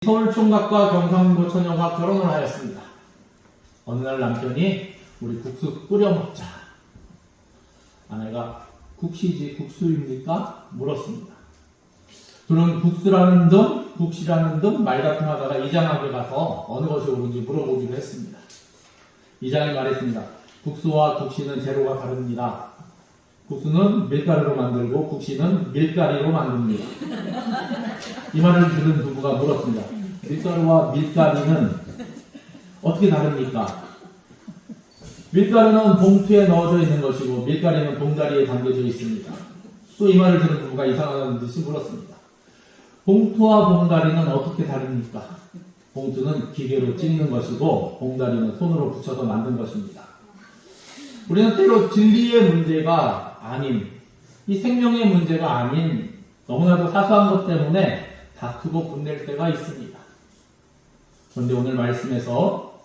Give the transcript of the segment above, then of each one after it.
서울총각과 경상도 처녀가 결혼을 하였습니다. 어느 날 남편이 우리 국수 끓여 먹자. 아내가 국시지 국수입니까? 물었습니다. 둘은 국수라는 듯 국시라는 듯 말다툼하다가 이장에게 가서 어느 것이 옳은지 물어보기로 했습니다. 이장이 말했습니다. 국수와 국시는 재료가 다릅니다. 국수는 밀가루로 만들고 국시는 밀가리로 만듭니다. 이 말을 들은 부부가 물었습니다. 밀가루와 밀가리는 어떻게 다릅니까? 밀가루는 봉투에 넣어져 있는 것이고 밀가리는 봉다리에 담겨져 있습니다. 또 이 말을 들은 부부가 이상하다는 듯이 물었습니다. 봉투와 봉다리는 어떻게 다릅니까? 봉투는 기계로 찍는 것이고 봉다리는 손으로 붙여서 만든 것입니다. 우리는 때로 진리의 문제가 아닌, 이 생명의 문제가 아닌 너무나도 사소한 것 때문에 다투고 분낼 때가 있습니다. 그런데 오늘 말씀에서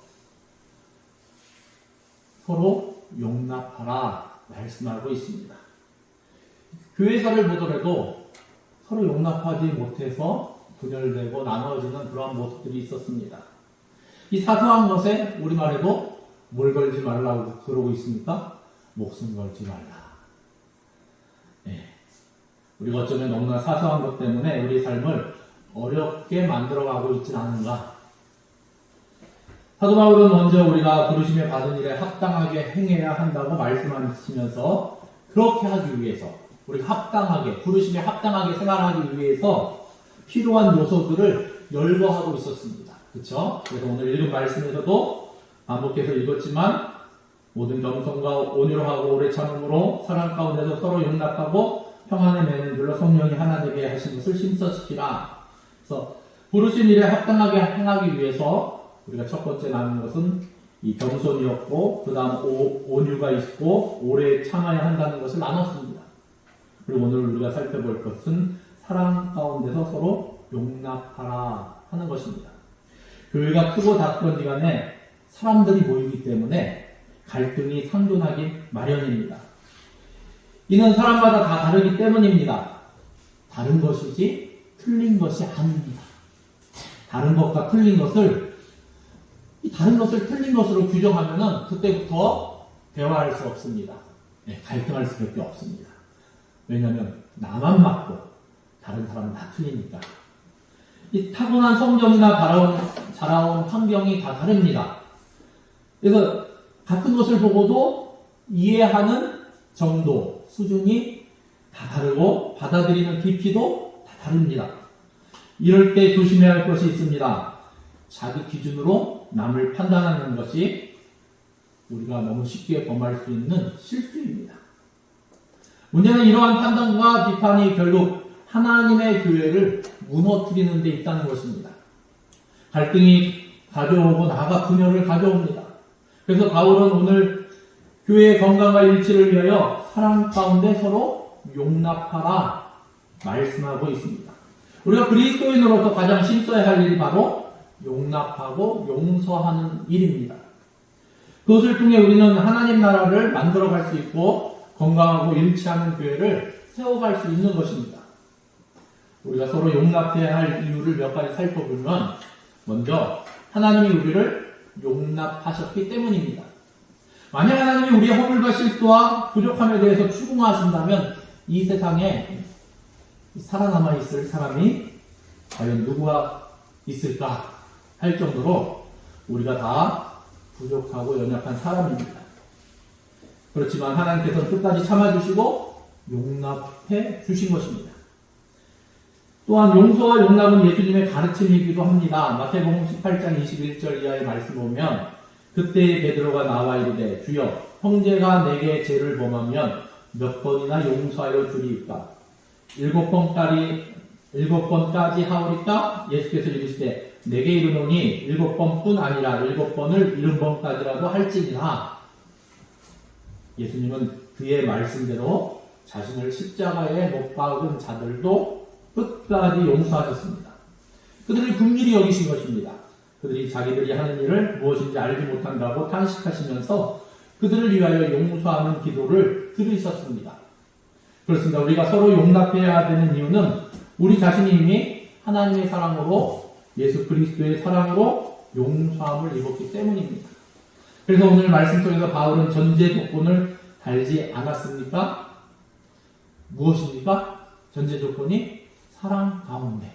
서로 용납하라 말씀하고 있습니다. 교회사를 보더라도 서로 용납하지 못해서 분열되고 나눠지는 그러한 모습들이 있었습니다. 이 사소한 것에 우리말에도 뭘 걸지 말라고 그러고 있습니까? 목숨 걸지 말라. 네. 우리가 어쩌면 너무나 사소한 것 때문에 우리 삶을 어렵게 만들어가고 있지는 않은가. 사도 바울은 먼저 우리가 부르심에 받은 일에 합당하게 행해야 한다고 말씀하시면서 그렇게 하기 위해서 우리가 합당하게, 부르심에 합당하게 생활하기 위해서 필요한 요소들을 열거하고 있었습니다. 그렇죠? 그래서 오늘 읽은 말씀에서도 반복해서 읽었지만 모든 겸손과 온유로 하고 오래 참음으로 사랑 가운데서 서로 용납하고 평안의 맺는 줄로 성령이 하나 되게 하신 것을 심서시키라. 그래서 부르신 일에 합당하게 행하기 위해서 우리가 첫 번째 나눈 것은 이 겸손이었고 그 다음 온유가 있고 오래 참아야 한다는 것을 나눴습니다. 그리고 오늘 우리가 살펴볼 것은 사랑 가운데서 서로 용납하라 하는 것입니다. 교회가 크고 작건 기간에 사람들이 모이기 때문에 갈등이 상존하기 마련입니다. 이는 사람마다 다 다르기 때문입니다. 다른 것이지 틀린 것이 아닙니다. 다른 것과 틀린 것을 틀린 것으로 규정하면은 그때부터 대화할 수 없습니다. 네, 갈등할 수밖에 없습니다. 왜냐하면 나만 맞고 다른 사람은 다 틀리니까. 이 타고난 성정이나 자라온 환경이 다 다릅니다. 그래서 같은 것을 보고도 이해하는 정도, 수준이 다 다르고 받아들이는 깊이도 다 다릅니다. 이럴 때 조심해야 할 것이 있습니다. 자기 기준으로 남을 판단하는 것이 우리가 너무 쉽게 범할 수 있는 실수입니다. 문제는 이러한 판단과 비판이 결국 하나님의 교회를 무너뜨리는 데 있다는 것입니다. 갈등이 가져오고 나아가 분열을 가져옵니다. 그래서 바울은 오늘 교회의 건강과 일치를 위하여 사랑 가운데 서로 용납하라 말씀하고 있습니다. 우리가 그리스도인으로서 가장 힘써야 할 일이 바로 용납하고 용서하는 일입니다. 그것을 통해 우리는 하나님 나라를 만들어갈 수 있고 건강하고 일치하는 교회를 세워갈 수 있는 것입니다. 우리가 서로 용납해야 할 이유를 몇 가지 살펴보면 먼저 하나님이 우리를 용납하셨기 때문입니다. 만약 하나님이 우리의 허물과 실수와 부족함에 대해서 추궁하신다면 이 세상에 살아남아 있을 사람이 과연 누구가 있을까 할 정도로 우리가 다 부족하고 연약한 사람입니다. 그렇지만 하나님께서는 끝까지 참아주시고 용납해 주신 것입니다. 또한 용서와 용납은 예수님의 가르침이기도 합니다. 마태복음 18장 21절 이하의 말씀 보면 그때 베드로가 나와 이르되 주여 형제가 내게 죄를 범하면 몇 번이나 용서하여 주리이까? 7번까지 하오리까? 예수께서 이르시되 내게 이르노니 7번뿐 아니라 7번을 70번까지라도 할지니라. 예수님은 그의 말씀대로 자신을 십자가에 못 박은 자들도 끝까지 용서하셨습니다. 그들을 긍휼히 여기신 것입니다. 그들이 자기들이 하는 일을 무엇인지 알지 못한다고 탄식하시면서 그들을 위하여 용서하는 기도를 들으셨습니다. 그렇습니다. 우리가 서로 용납해야 되는 이유는 우리 자신이 이미 하나님의 사랑으로 예수 그리스도의 사랑으로 용서함을 입었기 때문입니다. 그래서 오늘 말씀 속에서 바울은 전제 조건을 달지 않았습니까? 무엇입니까? 전제 조건이 사랑 가운데.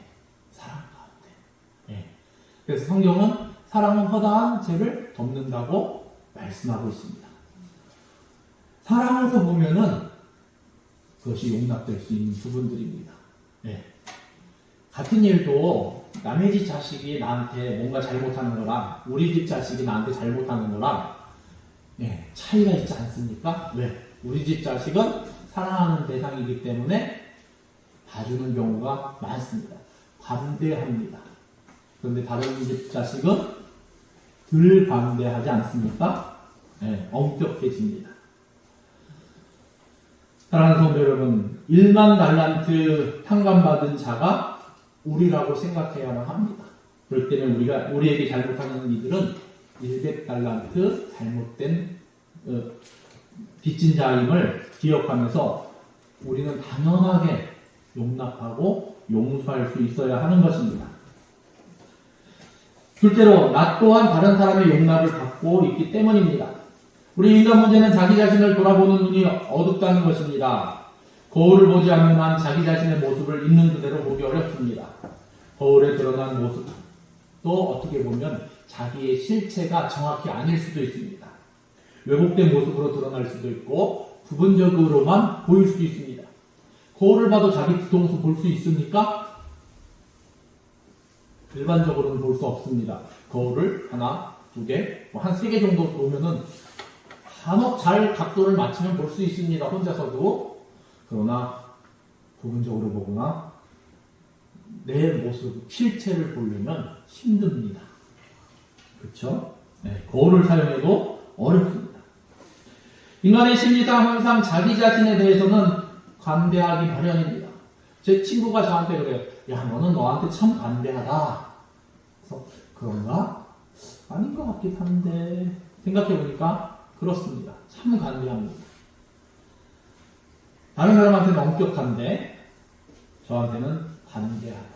예. 그래서 성경은 사랑은 허다한 죄를 덮는다고 말씀하고 있습니다. 사랑으로 보면은 그것이 용납될 수 있는 부분들입니다. 예. 같은 일도 남의 집 자식이 나한테 뭔가 잘못하는 거랑 우리 집 자식이 나한테 잘못하는 거랑 차이가 있지 않습니까? 왜? 우리 집 자식은 사랑하는 대상이기 때문에 봐주는 경우가 많습니다. 관대합니다. 그런데 다른 집 자식은 덜 관대하지 않습니까? 엄격해집니다. 사랑하는 성도 여러분, 1만 달란트 탕감받은 자가 우리라고 생각해야만 합니다. 그럴 때는 우리에게 잘못하는 이들은 100달란트 잘못된 빚진 자임을 기억하면서 우리는 당연하게 용납하고 용서할 수 있어야 하는 것입니다. 둘째로 나 또한 다른 사람의 용납을 받고 있기 때문입니다. 우리 인간 문제는 자기 자신을 돌아보는 눈이 어둡다는 것입니다. 거울을 보지 않는 한 자기 자신의 모습을 있는 그대로 보기 어렵습니다. 거울에 드러난 모습도 어떻게 보면 자기의 실체가 정확히 아닐 수도 있습니다. 왜곡된 모습으로 드러날 수도 있고 부분적으로만 보일 수도 있습니다. 거울을 봐도 자기 뒤통수 볼 수 있습니까? 일반적으로는 볼 수 없습니다. 거울을 하나, 두 개, 한 세 개 정도 보면은 간혹 잘 각도를 맞추면 볼 수 있습니다. 혼자서도. 그러나 부분적으로 보거나 내 모습, 실체를 보려면 힘듭니다. 그렇죠? 거울을 사용해도 어렵습니다. 인간의 심리상 항상 자기 자신에 대해서는 관대하기 마련입니다. 제 친구가 저한테 그래요. 야, 너는 너한테 참 관대하다. 그래서 그런가? 아닌 것 같긴 한데 생각해보니까 그렇습니다. 참 관대합니다. 다른 사람한테는 엄격한데 저한테는 관대하다.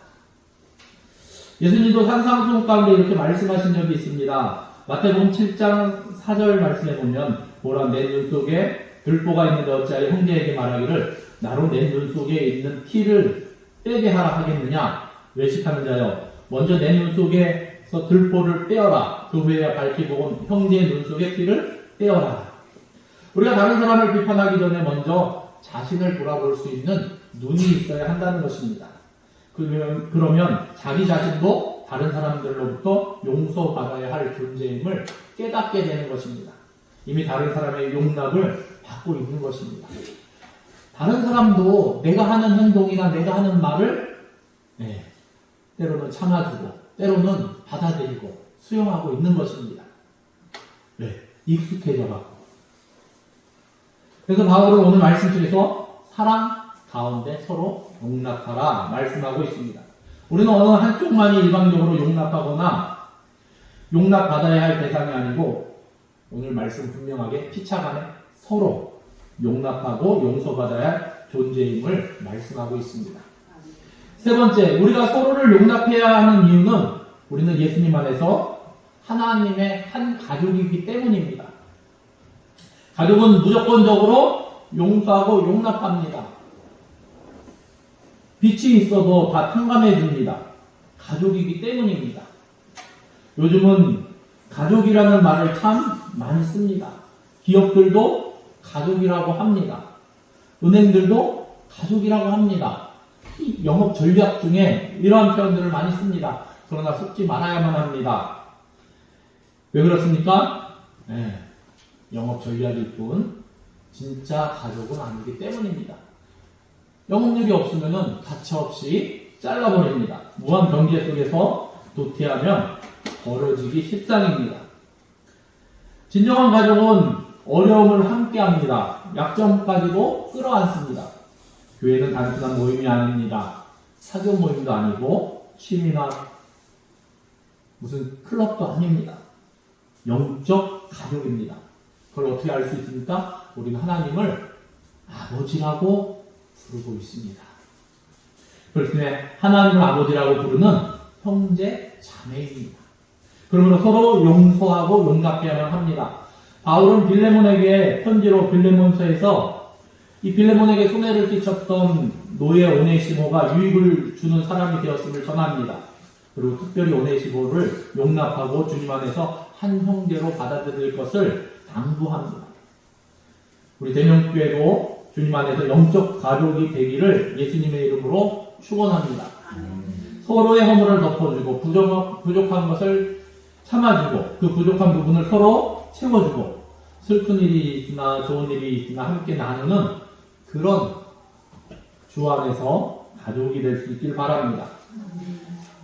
예수님도 산상수훈 가운데 이렇게 말씀하신 적이 있습니다. 마태복음 7장 4절 말씀해 보면 보라 내 눈 속에 들보가 있는데 어찌하여 형제에게 말하기를 나로 내 눈 속에 있는 티를 빼게 하라 하겠느냐. 외식하는 자여 먼저 내 눈 속에서 들보를 빼어라. 그 후에야 밝히 보고 형제의 눈 속에 티를 빼어라. 우리가 다른 사람을 비판하기 전에 먼저 자신을 돌아볼 수 있는 눈이 있어야 한다는 것입니다. 그러면 자기 자신도 다른 사람들로부터 용서받아야 할 존재임을 깨닫게 되는 것입니다. 이미 다른 사람의 용납을 받고 있는 것입니다. 다른 사람도 내가 하는 행동이나 내가 하는 말을 때로는 참아주고 때로는 받아들이고 수용하고 있는 것입니다. 익숙해져가고. 그래서 바울은 오늘 말씀 중에서 사랑 가운데 서로 용납하라 말씀하고 있습니다. 우리는 어느 한쪽만이 일방적으로 용납하거나 용납받아야 할 대상이 아니고 오늘 말씀 분명하게 피차간에 서로 용납하고 용서받아야 할 존재임을 말씀하고 있습니다. 세 번째, 우리가 서로를 용납해야 하는 이유는 우리는 예수님 안에서 하나님의 한 가족이기 때문입니다. 가족은 무조건적으로 용서하고 용납합니다. 빛이 있어도 다 탕감해 줍니다. 가족이기 때문입니다. 요즘은 가족이라는 말을 참 많이 씁니다. 기업들도 가족이라고 합니다. 은행들도 가족이라고 합니다. 영업 전략 중에 이러한 표현들을 많이 씁니다. 그러나 속지 말아야만 합니다. 왜 그렇습니까? 영업 전략일 뿐 진짜 가족은 아니기 때문입니다. 영업력이 없으면 가차없이 잘라버립니다. 무한 경제 속에서 도태하면 벌어지기 십상입니다. 진정한 가족은 어려움을 함께합니다. 약점까지도 끌어안습니다. 교회는 단순한 모임이 아닙니다. 사교 모임도 아니고 취미나 무슨 클럽도 아닙니다. 영적 가족입니다. 그걸 어떻게 알 수 있습니까? 우리는 하나님을 아버지라고 부르고 있습니다. 그렇기 때문에 하나님을 아버지라고 부르는 형제, 자매입니다. 그러므로 서로 용서하고 용납해야만 합니다. 바울은 빌레몬에게 편지로 빌레몬서에서 이 빌레몬에게 손해를 끼쳤던 노예 오네시모가 유익을 주는 사람이 되었음을 전합니다. 그리고 특별히 오네시모를 용납하고 주님 안에서 한 형제로 받아들일 것을 당부합니다. 우리 대명교회도 주님 안에서 영적 가족이 되기를 예수님의 이름으로 축원합니다. 서로의 허물을 덮어주고 부족한 것을 참아주고 그 부족한 부분을 서로 채워주고 슬픈 일이 있으나 좋은 일이 있으나 함께 나누는 그런 주 안에서 가족이 될 수 있길 바랍니다.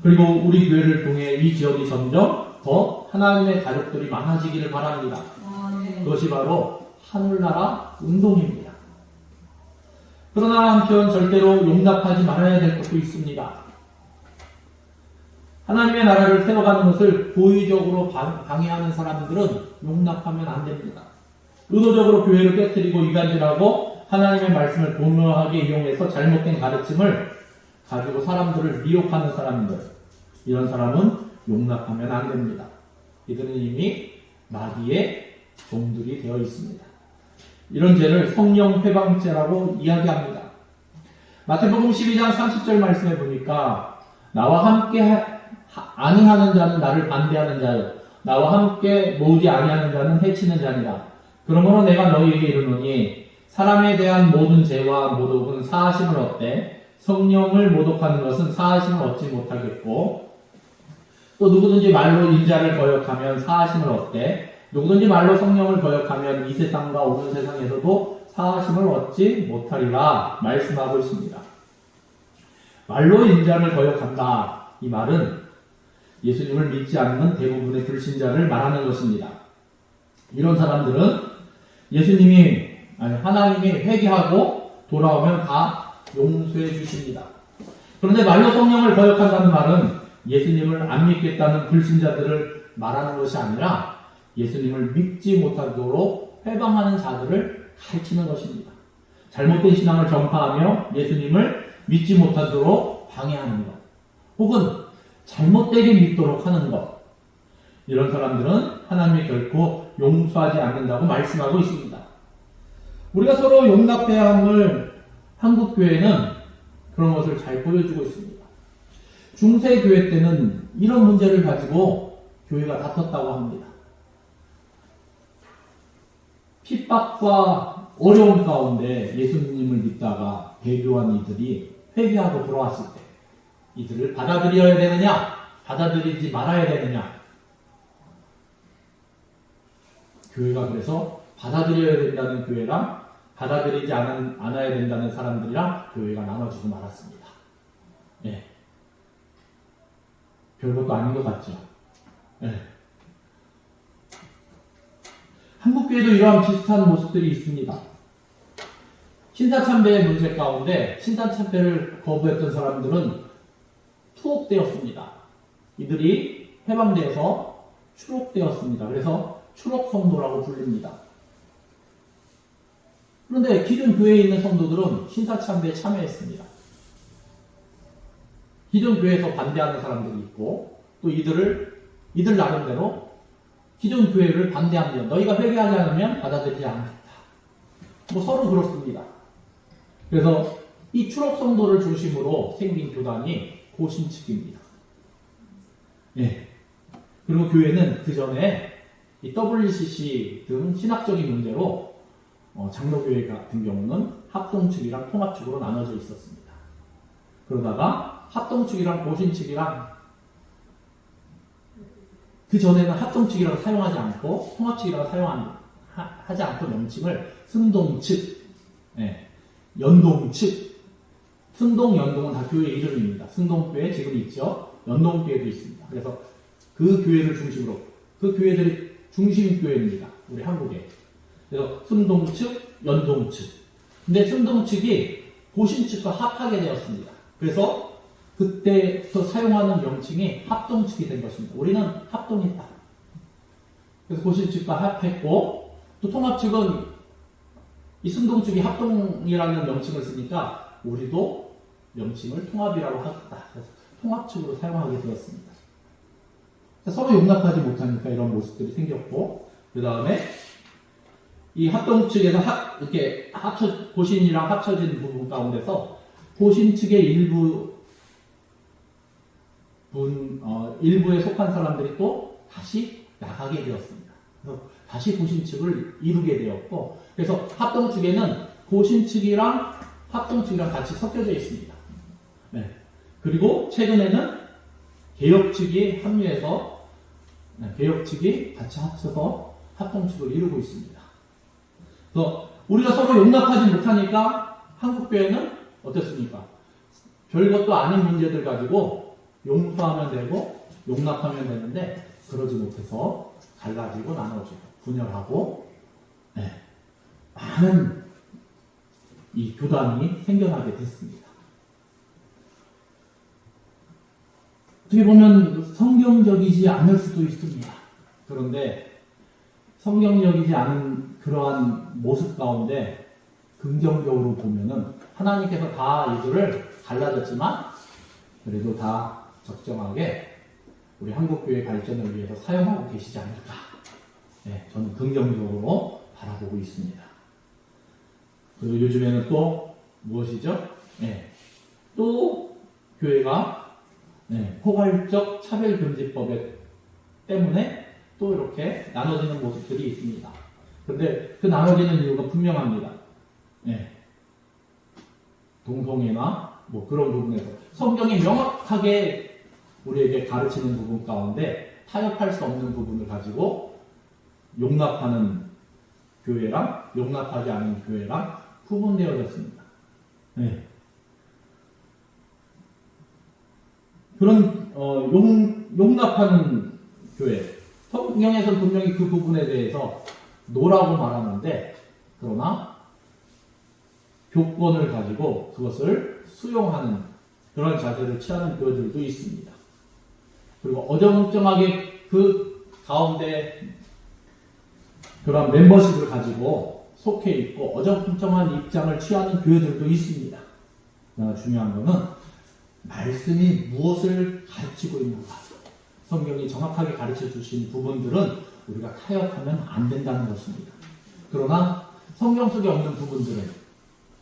그리고 우리 교회를 통해 이 지역이 점점 더 하나님의 가족들이 많아지기를 바랍니다. 그것이 바로 하늘나라 운동입니다. 그러나 한편 절대로 용납하지 말아야 될 것도 있습니다. 하나님의 나라를 세워가는 것을 고의적으로 방해하는 사람들은 용납하면 안 됩니다. 의도적으로 교회를 깨뜨리고 이간질하고 하나님의 말씀을 도묘하게 이용해서 잘못된 가르침을 가지고 사람들을 미혹하는 사람들, 이런 사람은 용납하면 안 됩니다. 이들은 이미 마귀의 종들이 되어 있습니다. 이런 죄를 성령 회방죄라고 이야기합니다. 마태복음 12장 30절 말씀에 보니까 나와 함께 아니하는 자는 나를 반대하는 자요 나와 함께 모으지 아니하는 자는 해치는 자니라. 그러므로 내가 너희에게 이르노니 사람에 대한 모든 죄와 모독은 사하심을 얻되 성령을 모독하는 것은 사하심을 얻지 못하겠고 또 누구든지 말로 인자를 거역하면 사하심을 얻되 누구든지 말로 성령을 거역하면 이 세상과 오는 세상에서도 사하심을 얻지 못하리라 말씀하고 있습니다. 말로 인자를 거역한다. 이 말은 예수님을 믿지 않는 대부분의 불신자를 말하는 것입니다. 이런 사람들은 하나님이 회개하고 돌아오면 다 용서해 주십니다. 그런데 말로 성령을 거역한다는 말은 예수님을 안 믿겠다는 불신자들을 말하는 것이 아니라 예수님을 믿지 못하도록 회방하는 자들을 가르치는 것입니다. 잘못된 신앙을 전파하며 예수님을 믿지 못하도록 방해하는 것, 혹은 잘못되게 믿도록 하는 것, 이런 사람들은 하나님이 결코 용서하지 않는다고 말씀하고 있습니다. 우리가 서로 용납해야 함을 한국교회는 그런 것을 잘 보여주고 있습니다. 중세교회 때는 이런 문제를 가지고 교회가 다퉜다고 합니다. 핍박과 어려움 가운데 예수님을 믿다가 배교한 이들이 회개하고 돌아왔을 때 이들을 받아들여야 되느냐, 받아들이지 말아야 되느냐. 교회가 그래서 받아들여야 된다는 교회랑 받아들이지 않아야 된다는 사람들이랑 교회가 나눠지고 말았습니다. 네. 별것도 아닌 것 같죠? 네. 한국교회도 이러한 비슷한 모습들이 있습니다. 신사참배의 문제 가운데 신사참배를 거부했던 사람들은 투옥되었습니다. 이들이 해방되어서 추록되었습니다. 그래서 추록성도라고 불립니다. 그런데 기존 교회에 있는 성도들은 신사참배에 참여했습니다. 기존 교회에서 반대하는 사람들이 있고 또 이들 나름대로 기존 교회를 반대합니다. 너희가 회개하지 않으면 받아들이지 않겠다. 서로 그렇습니다. 그래서 이 추록성도를 중심으로 생긴 교단이 고신측입니다. 예. 그리고 교회는 그 전에 이 WCC 등 신학적인 문제로 장로교회 같은 경우는 합동측이랑 통합측으로 나눠져 있었습니다. 그러다가 합동측이랑 고신측이랑 그 전에는 합동측이라고 사용하지 않고 통합측이라고 하지 않고 명칭을 승동측, 연동측, 승동, 연동은 다 교회 이름입니다. 승동교회 지금 있죠. 연동교회도 있습니다. 그래서 그 교회를 중심으로 그 교회들이 중심교회입니다. 우리 한국에. 그래서 승동측, 연동측. 근데 승동측이 고신측과 합하게 되었습니다. 그래서 그때부터 사용하는 명칭이 합동측이 된 것입니다. 우리는 합동이다. 그래서 고신측과 합했고 또 통합측은 이 승동측이 합동이라는 명칭을 쓰니까 우리도 명칭을 통합이라고 하겠다. 그래서 통합측으로 사용하게 되었습니다. 서로 용납하지 못하니까 이런 모습들이 생겼고, 그 다음에 이 합동 측에서 이렇게 고신이랑 합쳐진 부분 가운데서 고신 측의 일부에 속한 사람들이 또 다시 나가게 되었습니다. 그래서 다시 고신 측을 이루게 되었고, 그래서 합동 측에는 고신 측이랑 합동 측이랑 같이 섞여져 있습니다. 네. 그리고 최근에는 개혁 측이 합류해서 개혁 측이 같이 합쳐서 합동 측을 이루고 있습니다. 그래서 우리가 서로 용납하지 못하니까 한국교회는 어떻습니까? 별것도 아닌 문제들 가지고 용서하면 되고 용납하면 되는데 그러지 못해서 갈라지고 나눠지고 분열하고 많은 이 교단이 생겨나게 됐습니다. 어떻게 보면 성경적이지 않을 수도 있습니다. 그런데 성경적이지 않은 그러한 모습 가운데 긍정적으로 보면은 하나님께서 다 이들을 갈라졌지만 그래도 다 적정하게 우리 한국교회 발전을 위해서 사용하고 계시지 않을까. 저는 긍정적으로 바라보고 있습니다. 그리고 요즘에는 또 무엇이죠? 또 교회가 포괄적 차별금지법 때문에 또 이렇게 나눠지는 모습들이 있습니다. 그런데 그 나눠지는 이유가 분명합니다. 동성애나 뭐 그런 부분에서 성경이 명확하게 우리에게 가르치는 부분 가운데 타협할 수 없는 부분을 가지고 용납하는 교회랑 용납하지 않은 교회랑 구분되어졌습니다. 그런 용납하는 교회, 성경에서는 분명히 그 부분에 대해서 노라고 말하는데 그러나 교권을 가지고 그것을 수용하는 그런 자세를 취하는 교회들도 있습니다. 그리고 어정쩡하게 그 가운데 그런 멤버십을 가지고 속해 있고 어정쩡한 입장을 취하는 교회들도 있습니다. 그러나 중요한 것은 말씀이 무엇을 가르치고 있는가, 성경이 정확하게 가르쳐 주신 부분들은 우리가 타협하면 안 된다는 것입니다. 그러나 성경 속에 없는 부분들은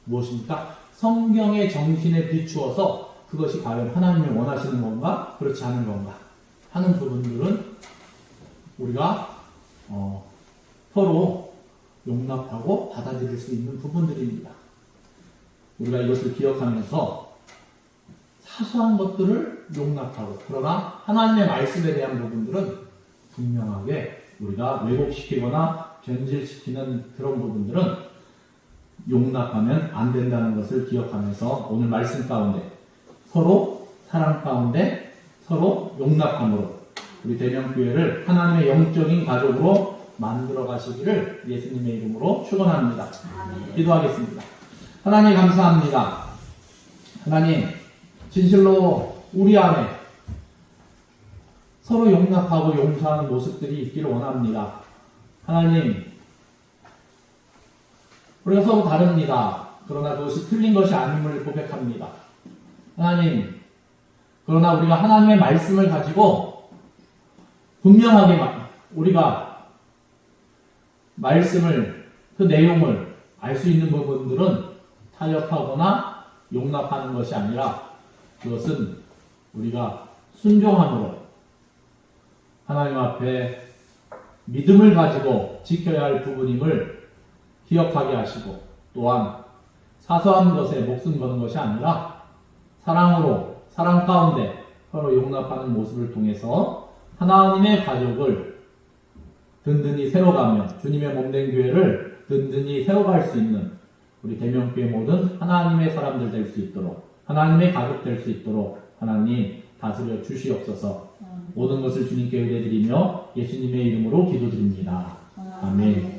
무엇입니까? 성경의 정신에 비추어서 그것이 과연 하나님이 원하시는 건가 그렇지 않은 건가 하는 부분들은 우리가 서로 용납하고 받아들일 수 있는 부분들입니다. 우리가 이것을 기억하면서 사소한 것들을 용납하고 그러나 하나님의 말씀에 대한 부분들은 분명하게 우리가 왜곡시키거나 변질시키는 그런 부분들은 용납하면 안 된다는 것을 기억하면서 오늘 말씀 가운데 서로 사랑 가운데 서로 용납함으로 우리 대명교회를 하나님의 영적인 가족으로 만들어 가시기를 예수님의 이름으로 축원합니다. 기도하겠습니다. 하나님 감사합니다. 하나님 진실로 우리 안에 서로 용납하고 용서하는 모습들이 있기를 원합니다. 하나님 우리가 서로 다릅니다. 그러나 그것이 틀린 것이 아님을 고백합니다. 하나님 그러나 우리가 하나님의 말씀을 가지고 분명하게 우리가 말씀을 그 내용을 알 수 있는 부분들은 타협하거나 용납하는 것이 아니라 그것은 우리가 순종함으로 하나님 앞에 믿음을 가지고 지켜야 할 부분임을 기억하게 하시고 또한 사소한 것에 목숨 거는 것이 아니라 사랑으로 사랑 가운데 서로 용납하는 모습을 통해서 하나님의 가족을 든든히 세워가며 주님의 몸된 교회를 든든히 세워갈 수 있는 우리 대명교회 모든 하나님의 사람들 될 수 있도록 하나님의 가족 될 수 있도록 하나님 다스려 주시옵소서. 모든 것을 주님께 의뢰드리며 예수님의 이름으로 기도드립니다. 아멘.